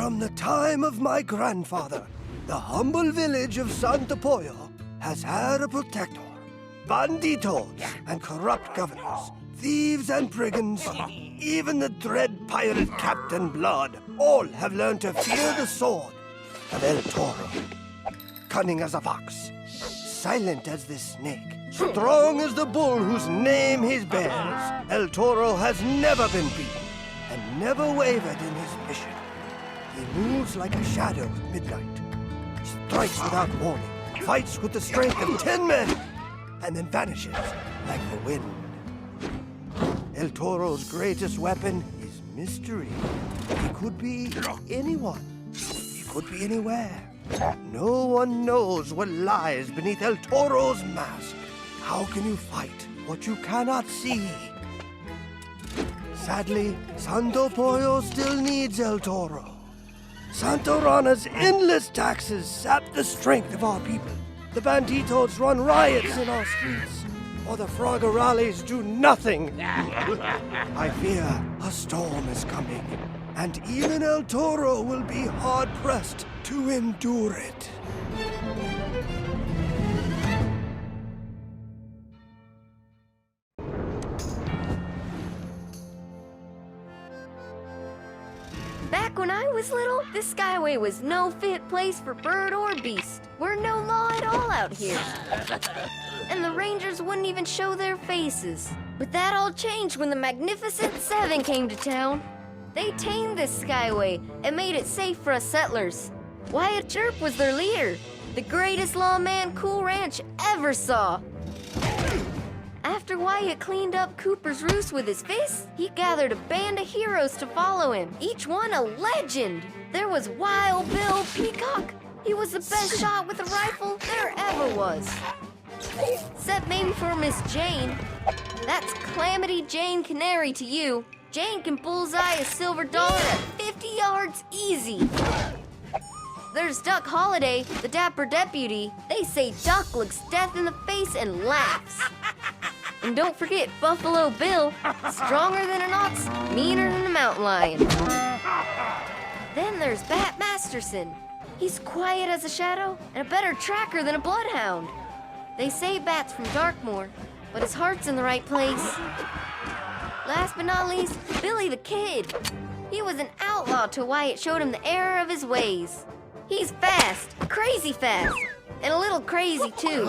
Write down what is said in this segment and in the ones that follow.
From the time of my grandfather, the humble village of Santo Pollo has had a protector. Banditos and corrupt governors, thieves and brigands, even the dread pirate Captain Blood, all have learned to fear the sword of El Toro. Cunning as a fox, silent as the snake, strong as the bull whose name he bears, El Toro has never been beaten and never wavered in his mission. He moves like a shadow at midnight, strikes without warning, fights with the strength of 10 men, and then vanishes like the wind. El Toro's greatest weapon is mystery. He could be anyone. He could be anywhere. No one knows what lies beneath El Toro's mask. How can you fight what you cannot see? Sadly, Santo Pollo still needs El Toro. Santa Rana's endless taxes sap the strength of our people. The banditos run riots in our streets, or the Froggerales do nothing. I fear a storm is coming, and even El Toro will be hard-pressed to endure it. Back when I was little, this skyway was no fit place for bird or beast. We're no law at all out here. And the rangers wouldn't even show their faces. But that all changed when the Magnificent Seven came to town. They tamed this skyway and made it safe for us settlers. Wyatt Jerp was their leader, the greatest lawman Cool Ranch ever saw. After Wyatt cleaned up Cooper's Roost with his fists, he gathered a band of heroes to follow him, each one a legend. There was Wild Bill Peacock. He was the best shot with a rifle there ever was. Except maybe for Miss Jane. That's Calamity Jane Canary to you. Jane can bullseye a silver dollar at 50 yards easy. There's Duck Holiday, the dapper deputy. They say Duck looks death in the face and laughs. And don't forget Buffalo Bill, stronger than an ox, meaner than a mountain lion. Then there's Bat Masterson. He's quiet as a shadow and a better tracker than a bloodhound. They say Bat's from Darkmoor, but his heart's in the right place. Last but not least, Billy the Kid. He was an outlaw till Wyatt showed him the error of his ways. He's fast, crazy fast, and a little crazy too.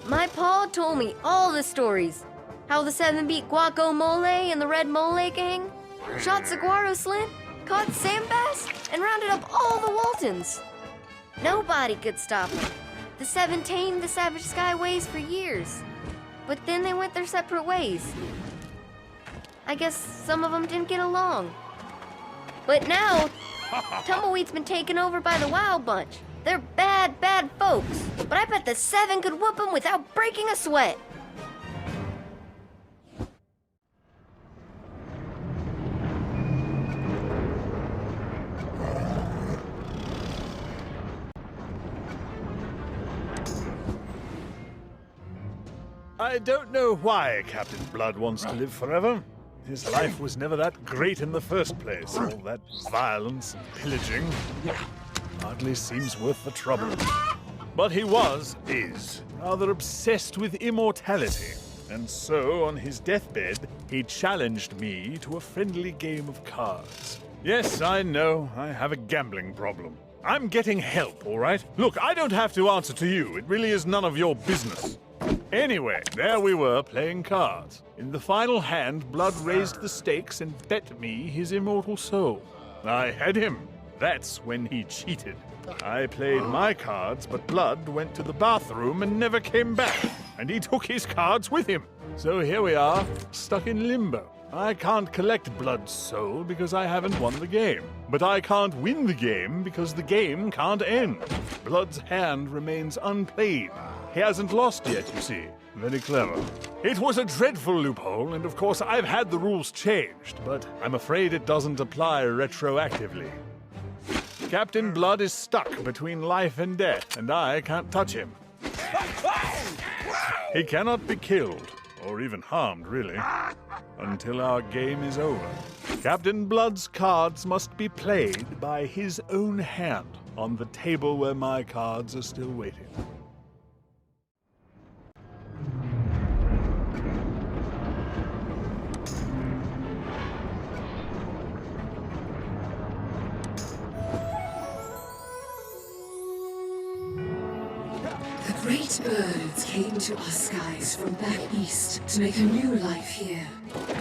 My pa told me all the stories. How the Seven beat Guacamole and the Red Mole Gang, shot Saguaro Slint, caught Sam Bass, and rounded up all the Waltons. Nobody could stop them. The Seven tamed the Savage Skyways for years, but then they went their separate ways. I guess some of them didn't get along. But now, Tumbleweed's been taken over by the Wild Bunch. They're bad, bad folks, but I bet the Seven could whoop them without breaking a sweat. I don't know why Captain Blood wants to live forever. His life was never that great in the first place. All that violence and pillaging hardly seems worth the trouble. But he is, rather obsessed with immortality. And so, on his deathbed, he challenged me to a friendly game of cards. Yes, I know, I have a gambling problem. I'm getting help, all right? Look, I don't have to answer to you. It really is none of your business. Anyway, there we were, playing cards. In the final hand, Blood raised the stakes and bet me his immortal soul. I had him. That's when he cheated. I played my cards, but Blood went to the bathroom and never came back. And he took his cards with him. So here we are, stuck in limbo. I can't collect Blood's soul because I haven't won the game. But I can't win the game because the game can't end. Blood's hand remains unplayed. He hasn't lost yet, you see. Very clever. It was a dreadful loophole, and of course I've had the rules changed, but I'm afraid it doesn't apply retroactively. Captain Blood is stuck between life and death, and I can't touch him. He cannot be killed, or even harmed, really, until our game is over. Captain Blood's cards must be played by his own hand on the table where my cards are still waiting. The great birds came to our skies from back east to make a new life here.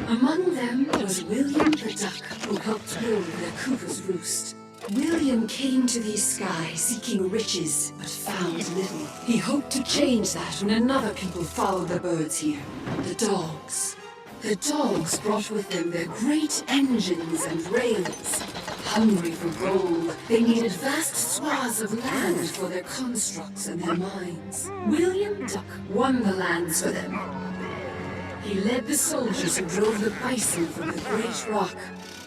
Among them was William the Duck, who helped build their Cooper's Roost. William came to these skies seeking riches, but found little. He hoped to change that when another people followed the birds here, the dogs. The dogs brought with them their great engines and rails. Hungry for gold, they needed vast swaths of land for their constructs and their mines. William Duck won the lands for them. He led the soldiers who drove the bison from the Great Rock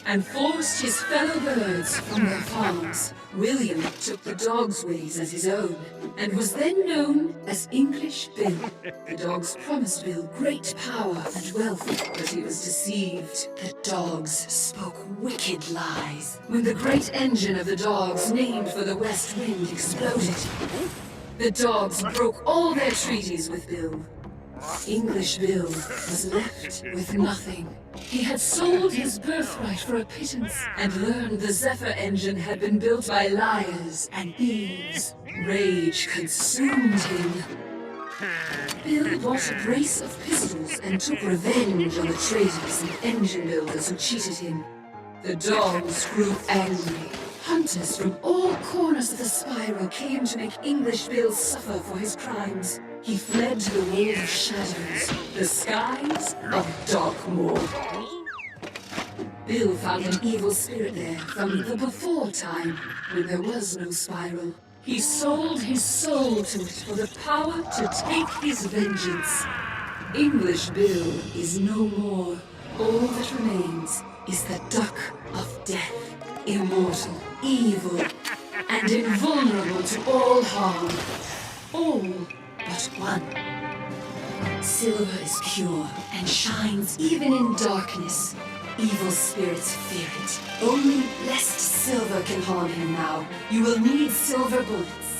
and forced his fellow birds from their farms. William took the dogs' ways as his own and was then known as English Bill. The dogs promised Bill great power and wealth, but he was deceived. The dogs spoke wicked lies. When the great engine of the dogs, named for the west wind, exploded, the dogs broke all their treaties with Bill. English Bill was left with nothing. He had sold his birthright for a pittance and learned the Zephyr engine had been built by liars and thieves. Rage consumed him. Bill bought a brace of pistols and took revenge on the traders and engine builders who cheated him. The dogs grew angry. Hunters from all corners of the spiral came to make English Bill suffer for his crimes. He fled to the world of shadows, the skies of Darkmoor. Bill found an evil spirit there from the before time, when there was no spiral. He sold his soul to it for the power to take his vengeance. English Bill is no more. All that remains is the Duck of Death, immortal, evil, and invulnerable to all harm. All but one. Silver is pure and shines even in darkness. Evil spirits fear it. Only blessed silver can harm him now. You will need silver bullets.